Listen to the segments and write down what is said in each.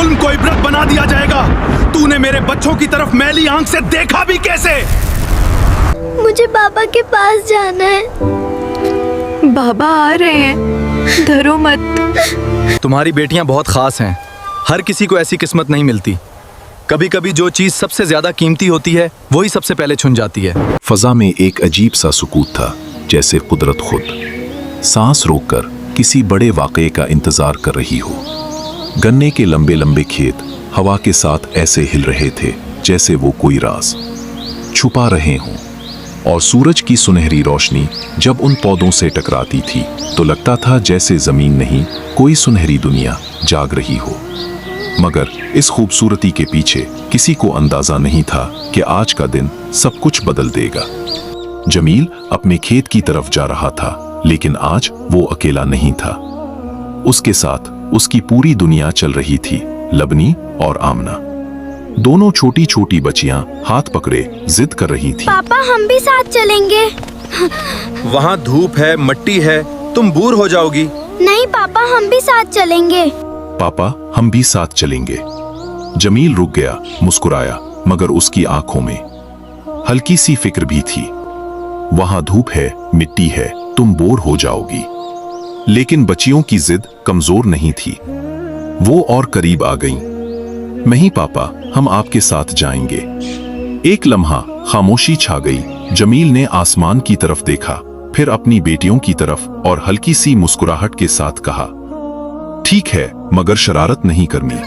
जुल्म को इबरत बना दिया जाएगा। तूने मेरे बच्चों की तरफ मैली आंख से देखा भी कैसे? मुझे बाबा के पास जाना है। बाबा आ रहे हैं, डरो मत। तुम्हारी बेटियां बहुत खास हैं। हर किसी को ऐसी किस्मत नहीं मिलती। कभी कभी जो चीज सबसे ज्यादा कीमती होती है वही सबसे पहले छुन जाती है। फजा में एक अजीब सा सुकूत था, जैसे कुदरत खुद सांस रोककर किसी बड़े वाक़े का इंतजार कर रही हो। गन्ने के लंबे लंबे खेत हवा के साथ ऐसे हिल रहे थे जैसे वो कोई राज छुपा रहे हों, और सूरज की सुनहरी रोशनी जब उन पौधों से टकराती थी तो लगता था जैसे जमीन नहीं, कोई सुनहरी दुनिया जाग रही हो। मगर इस खूबसूरती के पीछे किसी को अंदाजा नहीं था कि आज का दिन सब कुछ बदल देगा। जमील अपने खेत की तरफ जा रहा था, लेकिन आज वो अकेला नहीं था। उसके साथ उसकी पूरी दुनिया चल रही थी, लबनी और आमना। दोनों छोटी छोटी बच्चियां हाथ पकड़े जिद कर रही थी। पापा हम भी साथ चलेंगे। वहाँ धूप है, मट्टी है, तुम बूर हो जाओगी। नहीं पापा हम भी साथ चलेंगे। पापा हम भी साथ चलेंगे। जमील रुक गया, मुस्कुराया, मगर उसकी आंखों में हल्की सी फिक्र भी थी। वहां धूप है, मिट्टी है, तुम बोर हो जाओगी। लेकिन बच्चियों की जिद कमजोर नहीं थी। वो और करीब आ गईं। नहीं पापा, हम आपके साथ जाएंगे। एक लम्हा खामोशी छा गई। जमील ने आसमान की तरफ देखा, फिर अपनी बेटियों की तरफ और हल्की सी मुस्कुराहट के साथ कहा, ठीक है, मगर शरारत नहीं करनी।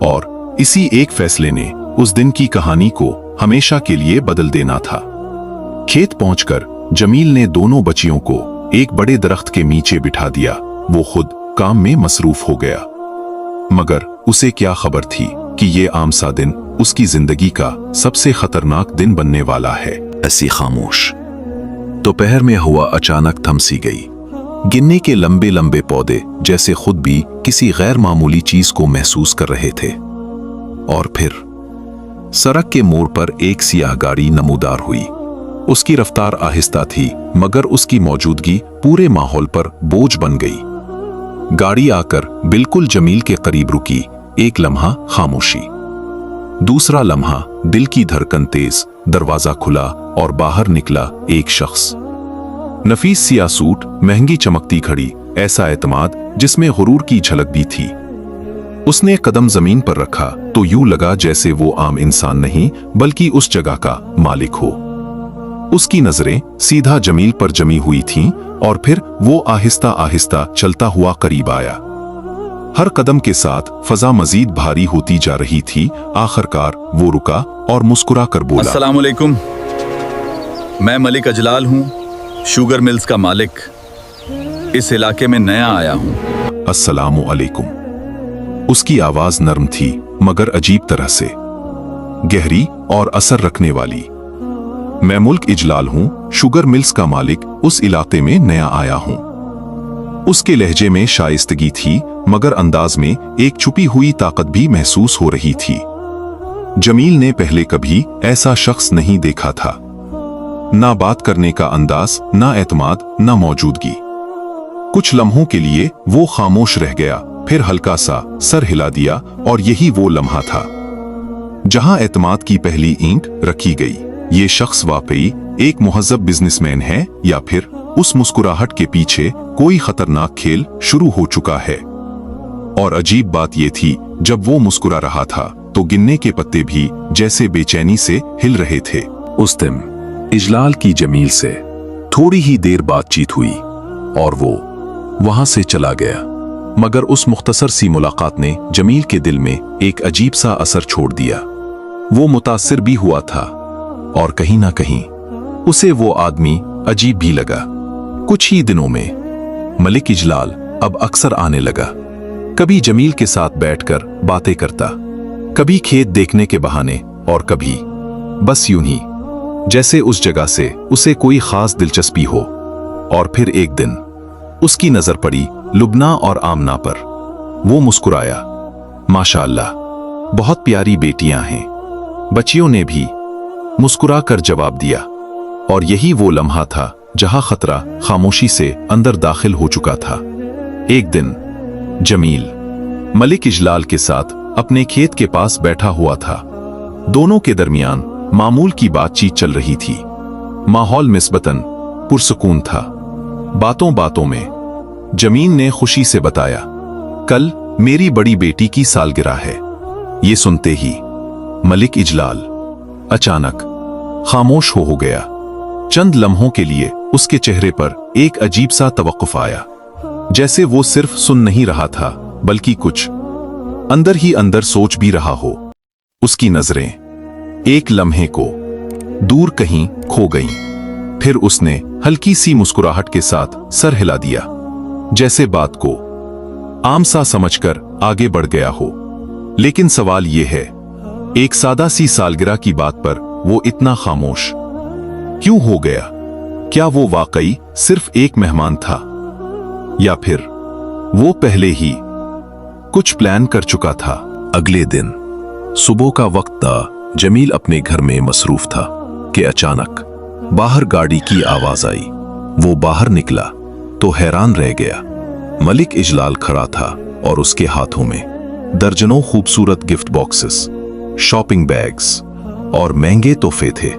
और इसी एक फैसले ने उस दिन की कहानी को हमेशा के लिए बदल देना था। खेत पहुंचकर जमील ने दोनों बच्चियों को एक बड़े दरख्त के नीचे बिठा दिया। वो खुद काम में मसरूफ हो गया, मगर उसे क्या खबर थी कि ये आम सा दिन उसकी जिंदगी का सबसे खतरनाक दिन बनने वाला है। ऐसी खामोश दोपहर में हवा अचानक थम सी गई। गिन्ने के लंबे लंबे पौधे जैसे खुद भी किसी गैर मामूली चीज को महसूस कर रहे थे। और फिर सड़क के मोड़ पर एक सियाह गाड़ी नमूदार हुई। उसकी रफ्तार आहिस्ता थी, मगर उसकी मौजूदगी पूरे माहौल पर बोझ बन गई। गाड़ी आकर बिल्कुल जमील के करीब रुकी। एक लम्हा खामोशी, दूसरा लम्हा दिल की धड़कन तेज। दरवाजा खुला और बाहर निकला एक शख्स। नफीस सिया सूट, महंगी चमकती घड़ी, ऐसा एतमाद जिसमें गुरूर की झलक भी थी। उसने कदम जमीन पर रखा तो यूं लगा जैसे वो आम इंसान नहीं, बल्कि उस जगह का मालिक हो। उसकी नजरें सीधा जमील पर जमी हुई थीं, और फिर वो आहिस्ता आहिस्ता चलता हुआ करीब आया। हर कदम के साथ फजा मजीद भारी होती जा रही थी। आखिरकार वो रुका और मुस्कुरा कर बोला, अस्सलाम वालेकुम। मैं मलिक अजलाल हूँ, शुगर मिल्स का मालिक। इस इलाके में नया आया हूँ। अस्सलामु अलैकुम। उसकी आवाज नरम थी, मगर अजीब तरह से गहरी और असर रखने वाली। मैं मुल्क इजलाल हूँ, शुगर मिल्स का मालिक, उस इलाके में नया आया हूँ। उसके लहजे में शाइस्तगी थी, मगर अंदाज में एक छुपी हुई ताकत भी महसूस हो रही थी। जमील ने पहले कभी ऐसा शख्स नहीं देखा था। ना बात करने का अंदाज, ना एतमाद, ना मौजूदगी। कुछ लम्हों के लिए वो खामोश रह गया, फिर हल्का सा सर हिला दिया, और यही वो लम्हा था जहां एतमाद की पहली ईंट रखी गई। ये शख्स वाकई एक मुहज़्ज़ब बिजनेसमैन है, या फिर उस मुस्कुराहट के पीछे कोई खतरनाक खेल शुरू हो चुका है। और अजीब बात यह थी, जब वो मुस्कुरा रहा था तो गिन्ने के पत्ते भी जैसे बेचैनी से हिल रहे थे। उस दिन इजलाल की जमील से थोड़ी ही देर बातचीत हुई और वो वहां से चला गया, मगर उस मुख्तसर सी मुलाकात ने जमील के दिल में एक अजीब सा असर छोड़ दिया। वो मुतासिर भी हुआ था, और कहीं ना कहीं उसे वो आदमी अजीब भी लगा। कुछ ही दिनों में मलिक इजलाल अब अक्सर आने लगा। कभी जमील के साथ बैठकर बातें करता, कभी खेत देखने के बहाने, और कभी बस यूं ही जैसे उस जगह से उसे कोई खास दिलचस्पी हो। और फिर एक दिन उसकी नजर पड़ी लुबना और आमना पर। वो मुस्कुराया, माशाअल्लाह, बहुत प्यारी बेटियां हैं। बच्चियों ने भी मुस्कुरा कर जवाब दिया। और यही वो लम्हा था जहां खतरा खामोशी से अंदर दाखिल हो चुका था। एक दिन जमील मलिक इजलाल के साथ अपने खेत के पास बैठा हुआ था। दोनों के दरमियान मामूल की बातचीत चल रही थी। माहौल निस्बतन पुरसुकून था। बातों बातों में जमीन ने खुशी से बताया, कल मेरी बड़ी बेटी की सालगिरह है। ये सुनते ही मलिक इजलाल अचानक खामोश हो गया। चंद लम्हों के लिए उसके चेहरे पर एक अजीब सा तवक्कुफ आया, जैसे वो सिर्फ सुन नहीं रहा था बल्कि कुछ अंदर ही अंदर सोच भी रहा हो। उसकी नजरें एक लम्हे को दूर कहीं खो गईं। फिर उसने हल्की सी मुस्कुराहट के साथ सर हिला दिया, जैसे बात को आम सा समझकर आगे बढ़ गया हो। लेकिन सवाल यह है, एक सादा सी सालगिरह की बात पर वो इतना खामोश क्यों हो गया? क्या वो वाकई सिर्फ एक मेहमान था, या फिर वो पहले ही कुछ प्लान कर चुका था? अगले दिन सुबह का वक्त था। जमील अपने घर में मसरूफ था कि अचानक बाहर गाड़ी की आवाज आई। वो बाहर निकला तो हैरान रह गया। मलिक इजलाल खड़ा था और उसके हाथों में दर्जनों खूबसूरत गिफ्ट बॉक्सेस, शॉपिंग बैग्स और महंगे तोहफे थे।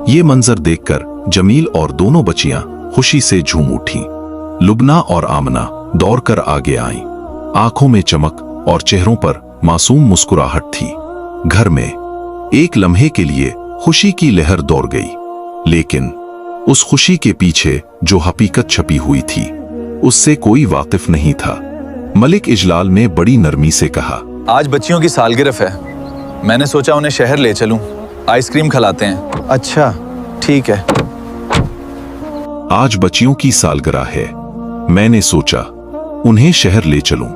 ये मंजर देखकर जमील और दोनों बच्चियां खुशी से झूम उठी। लुबना और आमना दौड़कर आगे आईं। आंखों में चमक और चेहरों पर मासूम मुस्कुराहट थी। घर में एक लम्हे के लिए खुशी की लहर दौड़ गई, लेकिन उस खुशी के पीछे जो हकीकत छपी हुई थी उससे कोई वाकिफ नहीं था। मलिक इजलाल ने बड़ी नरमी से कहा, आज बच्चियों की सालगिरह है, मैंने सोचा उन्हें शहर ले चलूं, आइसक्रीम खिलाते हैं। अच्छा ठीक है। आज बच्चियों की सालगिरह है, मैंने सोचा उन्हें शहर ले चलूं,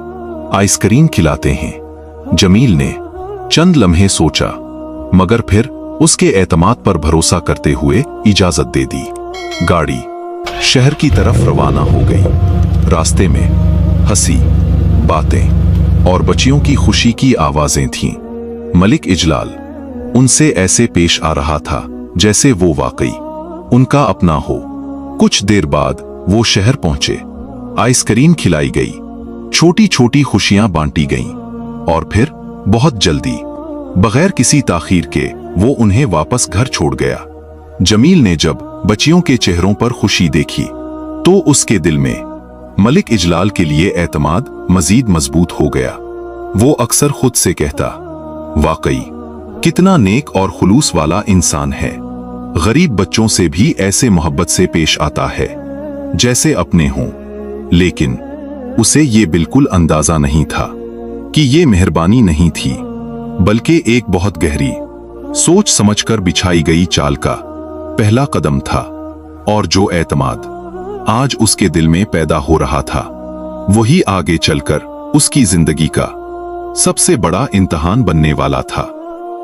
आइसक्रीम खिलाते हैं। जमील ने चंद लम्हे सोचा, मगर फिर उसके एतमाद पर भरोसा करते हुए इजाजत दे दी। गाड़ी शहर की तरफ रवाना हो गई। रास्ते में हंसी, बातें और बच्चियों की खुशी की आवाजें थीं। मलिक इजलाल उनसे ऐसे पेश आ रहा था जैसे वो वाकई उनका अपना हो। कुछ देर बाद वो शहर पहुंचे। आइसक्रीम खिलाई गई, छोटी छोटी खुशियां बांटी गईं और फिर बहुत जल्दी, बगैर किसी ताखीर के, वो उन्हें वापस घर छोड़ गया। जमील ने जब बच्चियों के चेहरों पर खुशी देखी तो उसके दिल में मलिक इजलाल के लिए एतमाद मजीद मजबूत हो गया। वो अक्सर खुद से कहता, वाकई कितना नेक और खुलूस वाला इंसान है। गरीब बच्चों से भी ऐसे मोहब्बत से पेश आता है जैसे अपने हों। लेकिन उसे ये बिल्कुल अंदाजा नहीं था कि ये मेहरबानी नहीं थी, बल्कि एक बहुत गहरी सोच समझकर बिछाई गई चाल का पहला कदम था। और जो एतमाद आज उसके दिल में पैदा हो रहा था, वही आगे चलकर उसकी जिंदगी का सबसे बड़ा इम्तिहान बनने वाला था।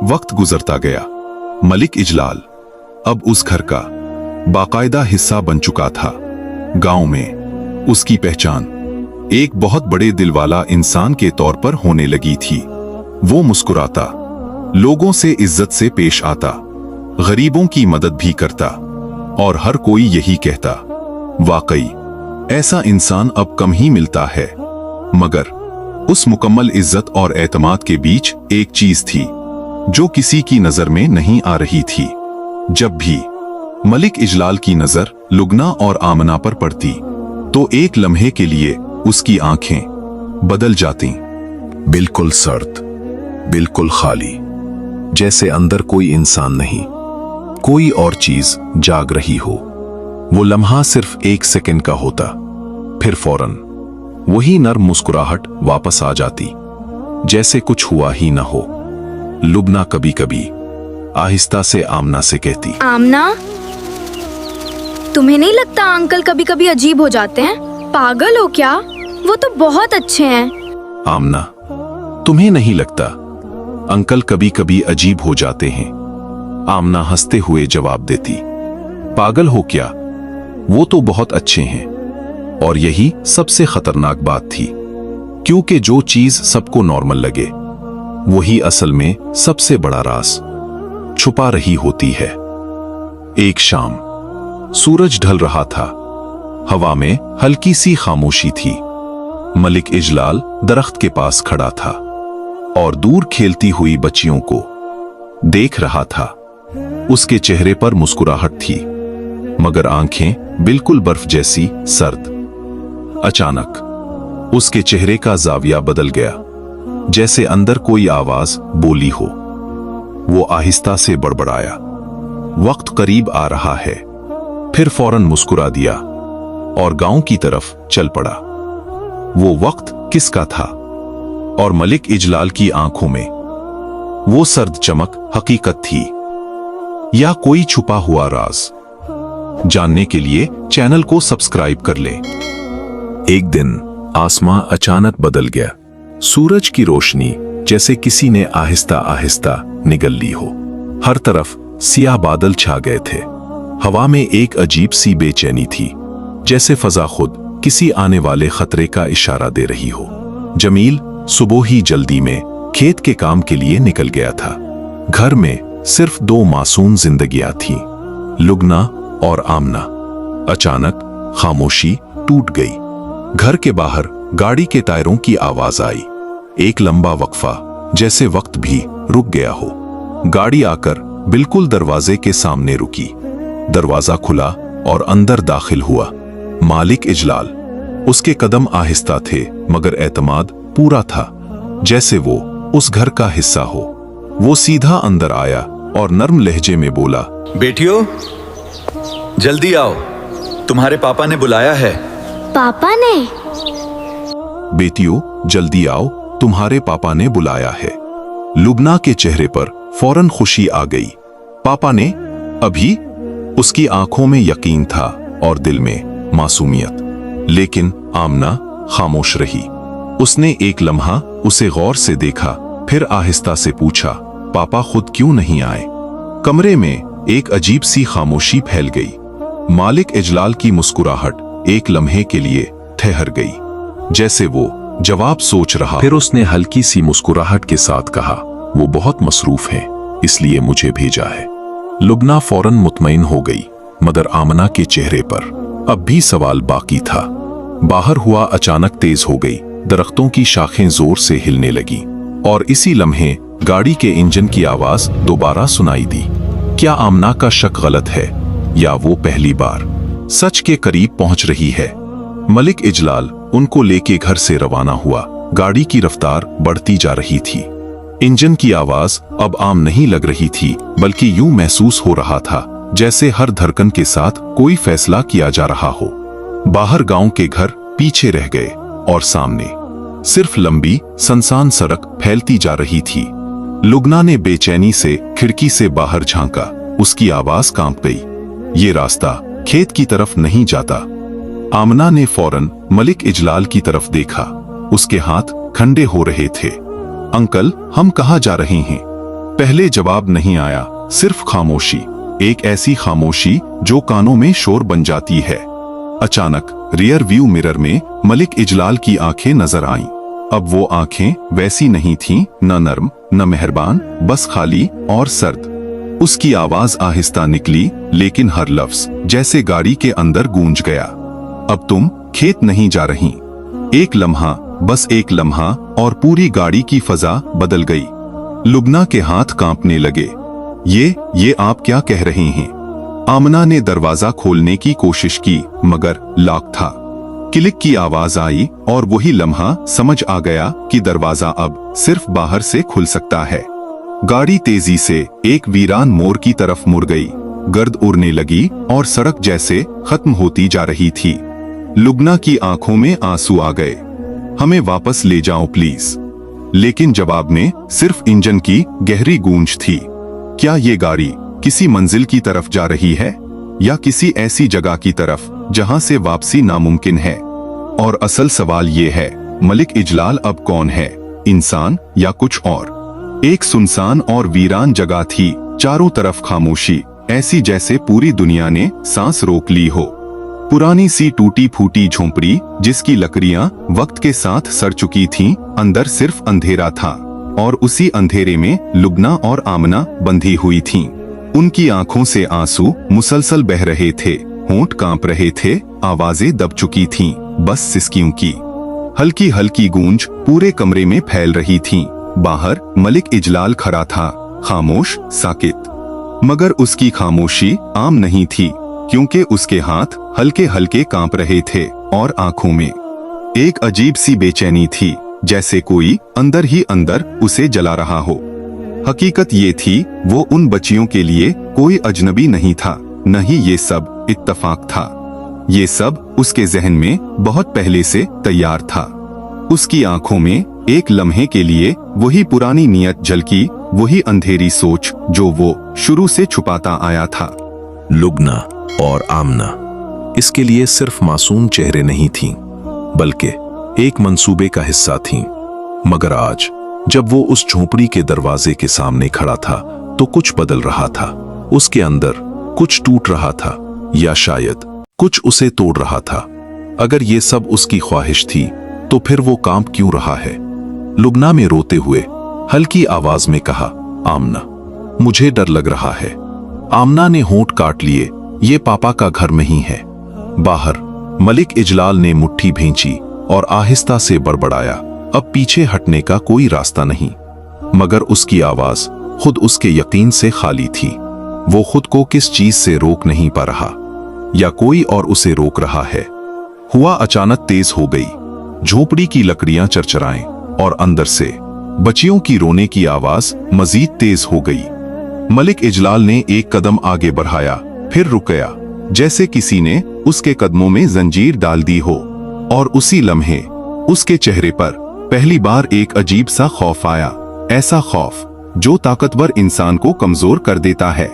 वक्त गुजरता गया। मलिक इजलाल अब उस घर का बाकायदा हिस्सा बन चुका था। गांव में उसकी पहचान एक बहुत बड़े दिल वाला इंसान के तौर पर होने लगी थी। वो मुस्कुराता, लोगों से इज्जत से पेश आता, गरीबों की मदद भी करता और हर कोई यही कहता, वाकई ऐसा इंसान अब कम ही मिलता है। मगर उस मुकम्मल इज्जत और एतमाद के बीच एक चीज थी जो किसी की नजर में नहीं आ रही थी। जब भी मलिक इजलाल की नजर लुगना और आमना पर पड़ती तो एक लम्हे के लिए उसकी आंखें बदल जाती। बिल्कुल सर्द, बिल्कुल खाली, जैसे अंदर कोई इंसान नहीं, कोई और चीज जाग रही हो। वो लम्हा सिर्फ एक सेकंड का होता, फिर फौरन वही नर्म मुस्कुराहट वापस आ जाती, जैसे कुछ हुआ ही ना हो। लुबना कभी कभी आहिस्ता से आमना से कहती, आमना, तुम्हें नहीं लगता अंकल कभी कभी अजीब हो जाते हैं? पागल हो क्या? वो तो बहुत अच्छे हैं। आमना, तुम्हें नहीं लगता अंकल कभी कभी अजीब हो जाते हैं? आमना हंसते हुए जवाब देती, पागल हो क्या, वो तो बहुत अच्छे हैं। और यही सबसे खतरनाक बात थी, क्योंकि जो चीज सबको नॉर्मल लगे वही असल में सबसे बड़ा राज छुपा रही होती है। एक शाम सूरज ढल रहा था। हवा में हल्की सी खामोशी थी। मलिक इजलाल दरख्त के पास खड़ा था और दूर खेलती हुई बच्चियों को देख रहा था। उसके चेहरे पर मुस्कुराहट थी, मगर आंखें बिल्कुल बर्फ जैसी सर्द। अचानक उसके चेहरे का जाविया बदल गया, जैसे अंदर कोई आवाज बोली हो। वो आहिस्ता से बड़बड़ाया, वक्त करीब आ रहा है। फिर फौरन मुस्कुरा दिया और गांव की तरफ चल पड़ा। वो वक्त किसका था? और मलिक इजलाल की आंखों में वो सर्द चमक हकीकत थी या कोई छुपा हुआ राज? जानने के लिए चैनल को सब्सक्राइब कर ले। एक दिन आसमां अचानक बदल गया। सूरज की रोशनी जैसे किसी ने आहिस्ता आहिस्ता निगल ली हो। हर तरफ सियाह बादल छा गए थे। हवा में एक अजीब सी बेचैनी थी, जैसे फजा खुद किसी आने वाले खतरे का इशारा दे रही हो। जमील सुबह ही जल्दी में खेत के काम के लिए निकल गया था। घर में सिर्फ दो मासूम जिंदगियां थीं, लुगना और आमना। अचानक खामोशी टूट गई। घर के बाहर गाड़ी के टायरों की आवाज आई। एक लंबा वक्फा, जैसे वक्त भी रुक गया हो। गाड़ी आकर बिल्कुल दरवाजे के सामने रुकी। दरवाजा खुला और अंदर दाखिल हुआ मालिक इजलाल। उसके कदम आहिस्ता थे, मगर एतमाद पूरा था, जैसे वो उस घर का हिस्सा हो। वो सीधा अंदर आया और नर्म लहजे में बोला, बेटियों, जल्दी आओ, तुम्हारे पापा ने बुलाया है। पापा ने? बेटियों, जल्दी आओ, तुम्हारे पापा ने बुलाया है। लुबना के चेहरे पर फौरन खुशी आ गई। पापा ने? अभी? उसकी आंखों में यकीन था और दिल में मासूमियत। लेकिन आमना खामोश रही। उसने एक लम्हा उसे गौर से देखा, फिर आहिस्ता से पूछा, पापा खुद क्यों नहीं आए? कमरे में एक अजीब सी खामोशी फैल गई। मालिक इजलाल की मुस्कुराहट एक लम्हे के लिए ठहर गई, जैसे वो जवाब सोच रहा। फिर उसने हल्की सी मुस्कुराहट के साथ कहा, वो बहुत मसरूफ हैं, इसलिए मुझे भेजा है। लुबना फौरन मुतमईन हो गई, मगर आमना के चेहरे पर अब भी सवाल बाकी था। बाहर हुआ अचानक तेज हो गई। दरख्तों की शाखें जोर से हिलने लगी और इसी लम्हे गाड़ी के इंजन की आवाज दोबारा सुनाई दी। क्या आमना का शक गलत है या वो पहली बार सच के करीब पहुंच रही है? मलिक इजलाल उनको लेके घर से रवाना हुआ। गाड़ी की रफ्तार बढ़ती जा रही थी। इंजन की आवाज अब आम नहीं लग रही थी, बल्कि यूं महसूस हो रहा था जैसे हर धड़कन के साथ कोई फैसला किया जा रहा हो। बाहर गांव के घर पीछे रह गए और सामने सिर्फ लंबी सुनसान सड़क फैलती जा रही थी। लुगना ने बेचैनी से खिड़की से बाहर झांका। उसकी आवाज कांप गई। ये रास्ता खेत की तरफ नहीं जाता। आमना ने फौरन मलिक इजलाल की तरफ देखा। उसके हाथ ठंडे हो रहे थे। अंकल, हम कहाँ जा रहे हैं? पहले जवाब नहीं आया, सिर्फ खामोशी। एक ऐसी खामोशी जो कानों में शोर बन जाती है। अचानक रियर व्यू मिरर में मलिक इजलाल की आंखें नजर आईं। अब वो आंखें वैसी नहीं थीं, न नर्म न मेहरबान, बस खाली और सर्द। उसकी आवाज आहिस्ता निकली, लेकिन हर लफ्ज जैसे गाड़ी के अंदर गूंज गया। अब तुम खेत नहीं जा रही। एक लम्हा, बस एक लम्हा, और पूरी गाड़ी की फजा बदल गई। लुबना के हाथ कांपने लगे। ये आप क्या कह रहे हैं? आमना ने दरवाजा खोलने की कोशिश की, मगर लॉक था। क्लिक की आवाज आई और वही लम्हा समझ आ गया कि दरवाजा अब सिर्फ बाहर से खुल सकता है। गाड़ी तेजी से एक वीरान मोड़ की तरफ मुड़ गई। गर्द उड़ने लगी और सड़क जैसे खत्म होती जा रही थी। लुबना की आंखों में आंसू आ गए। हमें वापस ले जाओ प्लीज। लेकिन जवाब में सिर्फ इंजन की गहरी गूंज थी। क्या ये गाड़ी किसी मंजिल की तरफ जा रही है या किसी ऐसी जगह की तरफ जहां से वापसी नामुमकिन है? और असल सवाल ये है, मलिक इजलाल अब कौन है, इंसान या कुछ और? एक सुनसान और वीरान जगह थी, चारों तरफ खामोशी, ऐसी जैसे पूरी दुनिया ने सांस रोक ली हो। पुरानी सी टूटी फूटी झोंपड़ी जिसकी लकड़ियां वक्त के साथ सड़ चुकी थीं, अंदर सिर्फ अंधेरा था और उसी अंधेरे में लुबना और आमना बंधी हुई थीं। उनकी आंखों से आंसू मुसलसल बह रहे थे, होंठ कांप रहे थे, आवाजें दब चुकी थीं, बस सिसकियों की। हल्की हल्की गूंज पूरे कमरे में फैल रही थी। बाहर मलिक इजलाल खड़ा था, खामोश, साकित। मगर उसकी खामोशी आम नहीं थी, क्योंकि उसके हाथ हल्के हल्के कांप रहे थे और आंखों में एक अजीब सी बेचैनी थी, जैसे कोई अंदर ही अंदर उसे जला रहा हो। हकीकत ये थी, वो उन बच्चियों के लिए कोई अजनबी नहीं था, न ही ये सब इत्तफाक था। ये सब उसके जहन में बहुत पहले से तैयार था। उसकी आंखों में एक लम्हे के लिए वही पुरानी नियत झलकी, वही अंधेरी सोच जो वो शुरू से छुपाता आया था। लुबना और आमना इसके लिए सिर्फ मासूम चेहरे नहीं थीं, बल्कि एक मंसूबे का हिस्सा थीं। मगर आज जब वो उस झोपड़ी के दरवाजे के सामने खड़ा था तो कुछ बदल रहा था। उसके अंदर कुछ टूट रहा था, या शायद कुछ उसे तोड़ रहा था। अगर ये सब उसकी ख्वाहिश थी तो फिर वो कांप क्यों रहा है? लुबना में रोते हुए हल्की आवाज में कहा, आमना, मुझे डर लग रहा है। आमना ने होंठ काट लिए, ये पापा का घर नहीं है। बाहर मलिक इजलाल ने मुट्ठी भींची और आहिस्ता से बड़बड़ाया, अब पीछे हटने का कोई रास्ता नहीं। मगर उसकी आवाज खुद उसके यकीन से खाली थी। वो खुद को किस चीज से रोक नहीं पा रहा, या कोई और उसे रोक रहा है। हुआ अचानक तेज हो गई। झोपड़ी की लकड़ियां चरचराएं और अंदर से बच्चियों की रोने की आवाज मजीद तेज हो गई। मलिक इजलाल ने एक कदम आगे बढ़ाया, फिर रुक गया, जैसे किसी ने उसके कदमों में जंजीर डाल दी हो। और उसी लम्हे उसके चेहरे पर पहली बार एक अजीब सा खौफ आया, ऐसा खौफ जो ताकतवर इंसान को कमजोर कर देता है।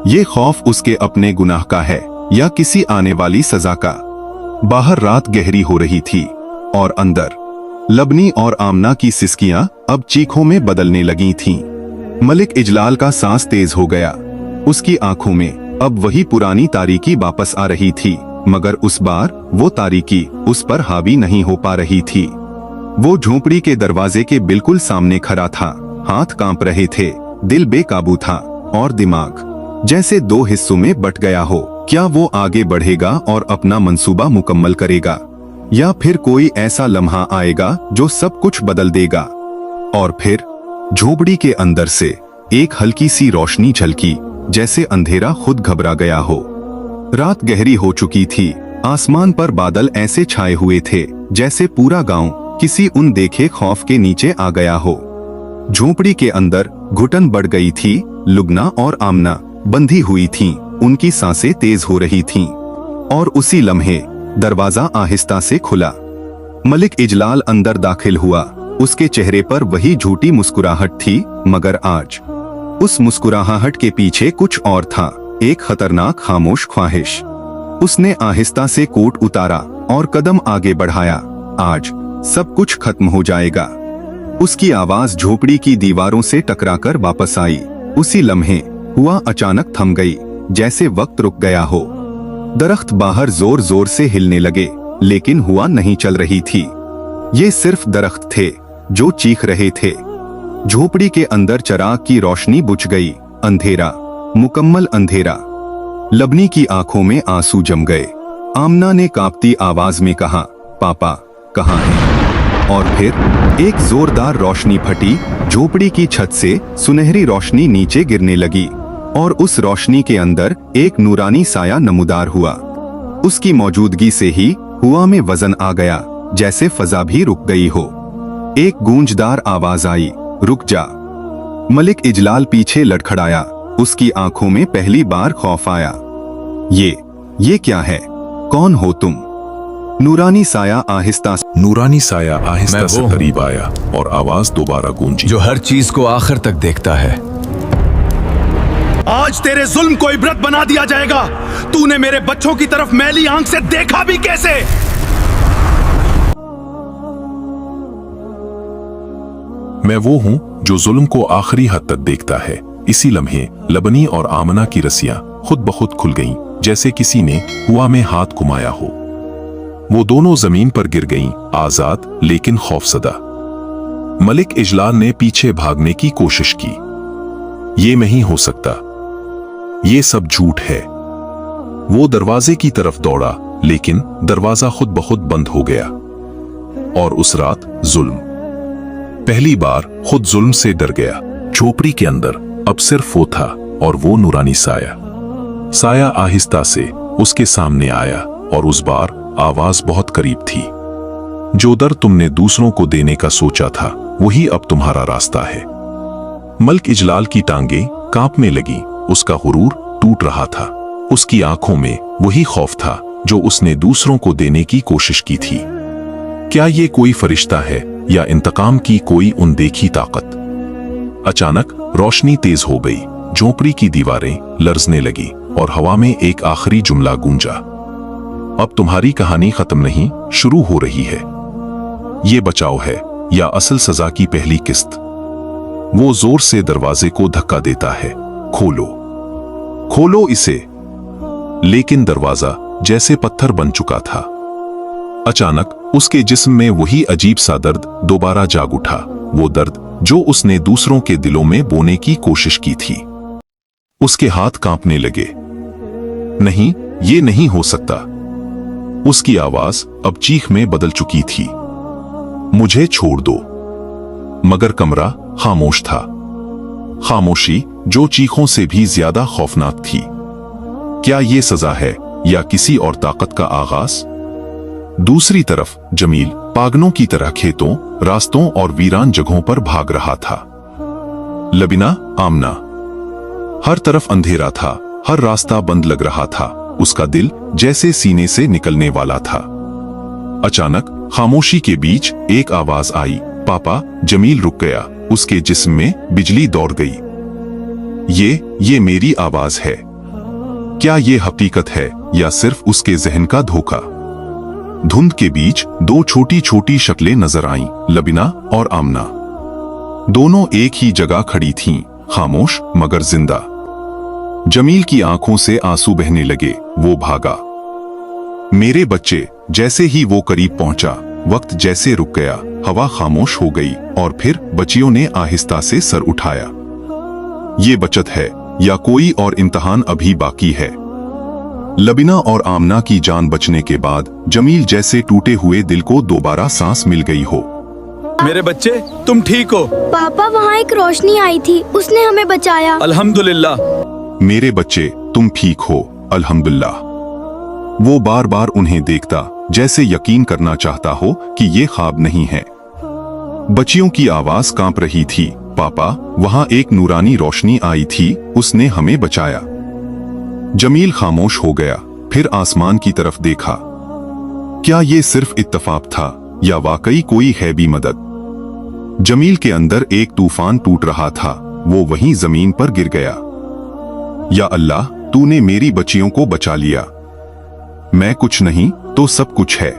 ये खौफ उसके अपने गुनाह का है या किसी आने वाली सजा का। बाहर रात गहरी हो रही थी और अंदर लबनी और आमना की सिसकियां अब चीखों में बदलने लगी थीं। मलिक इजलाल का सांस तेज हो गया। उसकी आंखों में अब वही पुरानी तारीकी वापस आ रही थी, मगर उस बार वो तारीकी उस पर हावी नहीं हो पा रही थी। वो झोपड़ी के दरवाजे के बिल्कुल सामने खड़ा था, हाथ कांप रहे थे, दिल बेकाबू था और दिमाग जैसे दो हिस्सों में बट गया हो। क्या वो आगे बढ़ेगा और अपना मंसूबा मुकम्मल करेगा, या फिर कोई ऐसा लम्हा आएगा जो सब कुछ बदल देगा? और फिर झोपड़ी के अंदर से एक हल्की सी रोशनी झलकी, जैसे अंधेरा खुद घबरा गया हो। रात गहरी हो चुकी थी, आसमान पर बादल ऐसे छाए हुए थे जैसे पूरा गांव किसी अनदेखे खौफ के नीचे आ गया हो। झोपड़ी के अंदर घुटन बढ़ गई थी। लुबना और आमना बंधी हुई थीं, उनकी सांसें तेज हो रही थीं। और उसी लम्हे दरवाजा आहिस्ता से खुला। मलिक इजलाल अंदर दाखिल हुआ। उसके चेहरे पर वही झूठी मुस्कुराहट थी, मगर आज उस मुस्कुराहट के पीछे कुछ और था, एक खतरनाक खामोश ख्वाहिश। उसने आहिस्ता से कोट उतारा और कदम आगे बढ़ाया। आज सब कुछ खत्म हो जाएगा। उसकी आवाज झोपड़ी की दीवारों से टकराकर वापस आई। उसी लम्हे हुआ अचानक थम गई, जैसे वक्त रुक गया हो। दरख्त बाहर जोर जोर से हिलने लगे, लेकिन हुआ नहीं चल रही थी। ये सिर्फ दरख्त थे जो चीख रहे थे। झोपड़ी के अंदर चिराग की रोशनी बुझ गई। अंधेरा, मुकम्मल अंधेरा। लबनी की आंखों में आंसू जम गए। आमना ने कांपती आवाज में कहा, पापा कहाँ हैं? और फिर एक जोरदार रोशनी फटी। झोपड़ी की छत से सुनहरी रोशनी नीचे गिरने लगी और उस रोशनी के अंदर एक नूरानी साया नमूदार हुआ। उसकी मौजूदगी से ही हुआ में वजन आ गया, जैसे फजा भी रुक गई हो। एक गूंजदार आवाज आई, रुक जा। मलिक इजलाल पीछे लड़खड़ाया। उसकी आंखों में पहली बार खौफ आया। ये क्या है? कौन हो तुम? नूरानी साया आहिस्ता से करीब आया और आवाज दोबारा गूंजी, जो हर चीज को आखिर तक देखता है। आज तेरे जुल्म को इबरत बना दिया जाएगा। तूने मेरे बच्चों की तरफ मैली आंख से देखा भी कैसे? मैं वो हूं जो जुल्म को आखिरी हद तक देखता है। इसी लम्हे लबनी और आमना की रस्सियां खुद ब खुद खुल गईं, जैसे किसी ने हुआ में हाथ घुमाया हो। वो दोनों जमीन पर गिर गईं, आजाद लेकिन खौफसदा। मलिक इजलाल ने पीछे भागने की कोशिश की। ये नहीं हो सकता, ये सब झूठ है। वो दरवाजे की तरफ दौड़ा, लेकिन दरवाजा खुद ब खुद बंद हो गया। और उस रात जुल्म। पहली बार खुद जुल्म से डर गया। झोपड़ी के अंदर अब सिर्फ वो था और वो नूरानी साया। साया आहिस्ता से उसके सामने आया और उस बार आवाज बहुत करीब थी। जो दर्द तुमने दूसरों को देने का सोचा था वही अब तुम्हारा रास्ता है। मलिक इजलाल की टांगें कांपने लगी, उसका गुरूर टूट रहा था। उसकी आंखों में वही खौफ था जो उसने दूसरों को देने की कोशिश की थी। क्या ये कोई फरिश्ता है या इंतकाम की कोई अनदेखी ताकत? अचानक रोशनी तेज हो गई, झोपड़ी की दीवारें लरजने लगी और हवा में एक आखिरी जुमला गूंजा। अब तुम्हारी कहानी खत्म नहीं, शुरू हो रही है। ये बचाव है या असल सजा की पहली किस्त? वो जोर से दरवाजे को धक्का देता है। खोलो, खोलो इसे। लेकिन दरवाजा जैसे पत्थर बन चुका था। अचानक उसके जिस्म में वही अजीब सा दर्द दोबारा जाग उठा, वो दर्द जो उसने दूसरों के दिलों में बोने की कोशिश की थी। उसके हाथ कांपने लगे। नहीं, ये नहीं हो सकता। उसकी आवाज अब चीख में बदल चुकी थी। मुझे छोड़ दो। मगर कमरा खामोश था। खामोशी जो चीखों से भी ज्यादा खौफनाक थी। क्या ये सजा है या किसी और ताकत का आगाज? दूसरी तरफ जमील पागलों की तरह खेतों, रास्तों और वीरान जगहों पर भाग रहा था। लबीना, आमना। हर तरफ अंधेरा था, हर रास्ता बंद लग रहा था। उसका दिल जैसे सीने से निकलने वाला था। अचानक खामोशी के बीच एक आवाज आई, पापा। जमील रुक गया, उसके जिस्म में बिजली दौड़ गई। ये मेरी आवाज है। क्या ये हकीकत है या सिर्फ उसके जहन का धोखा? धुंध के बीच दो छोटी छोटी शक्लें नजर आईं, लबीना और आमना। दोनों एक ही जगह खड़ी थीं, खामोश मगर जिंदा। जमील की आंखों से आंसू बहने लगे। वो भागा। मेरे बच्चे। जैसे ही वो करीब पहुंचा, वक्त जैसे रुक गया, हवा खामोश हो गई और फिर बच्चियों ने आहिस्ता से सर उठाया। ये बचत है या कोई और इम्तिहान अभी बाकी है? लबीना और आमना की जान बचने के बाद जमील जैसे टूटे हुए दिल को दोबारा सांस मिल गई हो। मेरे बच्चे, तुम ठीक हो? पापा, वहाँ एक रोशनी आई थी, उसने हमें बचाया। अल्हम्दुलिल्लाह। मेरे बच्चे, तुम ठीक हो, अल्हम्दुलिल्लाह। वो बार बार उन्हें देखता, जैसे यकीन करना चाहता हो कि ये ख्वाब नहीं है। बच्चियों की आवाज कांप रही थी, पापा, वहां एक नूरानी रोशनी आई थी, उसने हमें बचाया। जमील खामोश हो गया, फिर आसमान की तरफ देखा। क्या ये सिर्फ इत्तेफाक था या वाकई कोई हैबी मदद? जमील के अंदर एक तूफान टूट रहा था, वो वहीं जमीन पर गिर गया। या अल्लाह, तूने मेरी बच्चियों को बचा लिया। मैं कुछ नहीं तो सब कुछ है।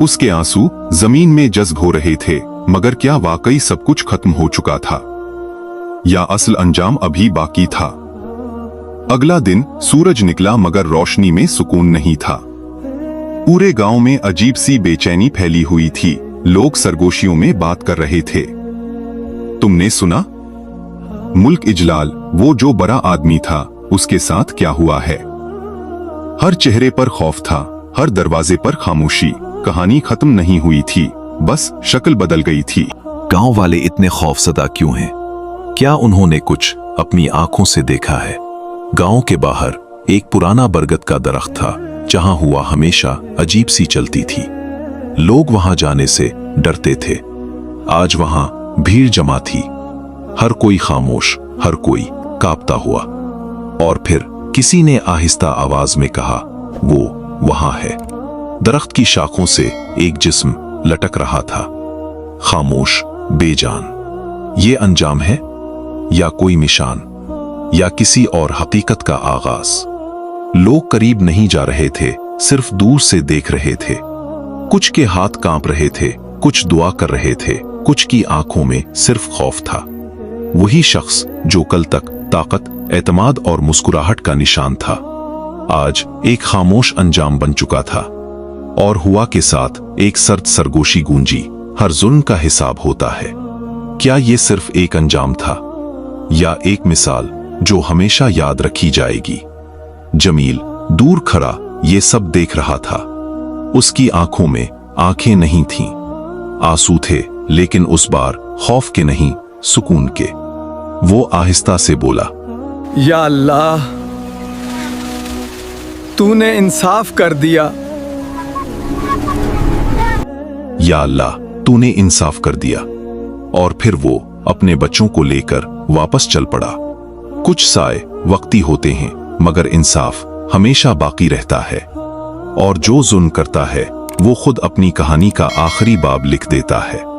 उसके आंसू जमीन में जज्ब हो रहे थे, मगर क्या वाकई सब कुछ खत्म हो चुका था या असल अंजाम अभी बाकी था? अगला दिन सूरज निकला मगर रोशनी में सुकून नहीं था। पूरे गांव में अजीब सी बेचैनी फैली हुई थी। लोग सरगोशियों में बात कर रहे थे। तुमने सुना? मलिक इजलाल, वो जो बड़ा आदमी था, उसके साथ क्या हुआ है? हर चेहरे पर खौफ था, हर दरवाजे पर खामोशी। कहानी खत्म नहीं हुई थी, बस शक्ल बदल गई थी। गांव वाले इतने खौफजदा क्यों हैं? क्या उन्होंने कुछ अपनी आंखों से देखा है? गांव के बाहर एक पुराना बरगद का दरख्त था, जहां हुआ हमेशा अजीब सी चलती थी। लोग वहां जाने से डरते थे। आज वहां भीड़ जमा थी, हर कोई खामोश, हर कोई कांपता हुआ। और फिर किसी ने आहिस्ता आवाज में कहा, वो वहां है। दरख्त की शाखों से एक जिस्म लटक रहा था, खामोश, बेजान। ये अंजाम है या कोई निशान, या किसी और हकीकत का आगाज? लोग करीब नहीं जा रहे थे, सिर्फ दूर से देख रहे थे। कुछ के हाथ कांप रहे थे, कुछ दुआ कर रहे थे, कुछ की आंखों में सिर्फ खौफ था। वही शख्स जो कल तक ताकत, एतमाद और मुस्कुराहट का निशान था, आज एक खामोश अंजाम बन चुका था। और हुआ के साथ एक सर्द सरगोशी गूंजी, हर जुल्म का हिसाब होता है। क्या ये सिर्फ एक अंजाम था या एक मिसाल जो हमेशा याद रखी जाएगी? जमील दूर खड़ा ये सब देख रहा था। उसकी आंखों में आंखें नहीं थीं, आंसू थे, लेकिन उस बार खौफ के नहीं, सुकून के। वो आहिस्ता से बोला, या अल्लाह, तूने इंसाफ कर दिया। या अल्लाह, तूने इंसाफ कर दिया। और फिर वो अपने बच्चों को लेकर वापस चल पड़ा। कुछ साए वक्ती होते हैं, मगर इंसाफ हमेशा बाकी रहता है। और जो जुल्म करता है वो खुद अपनी कहानी का आखिरी बाब लिख देता है।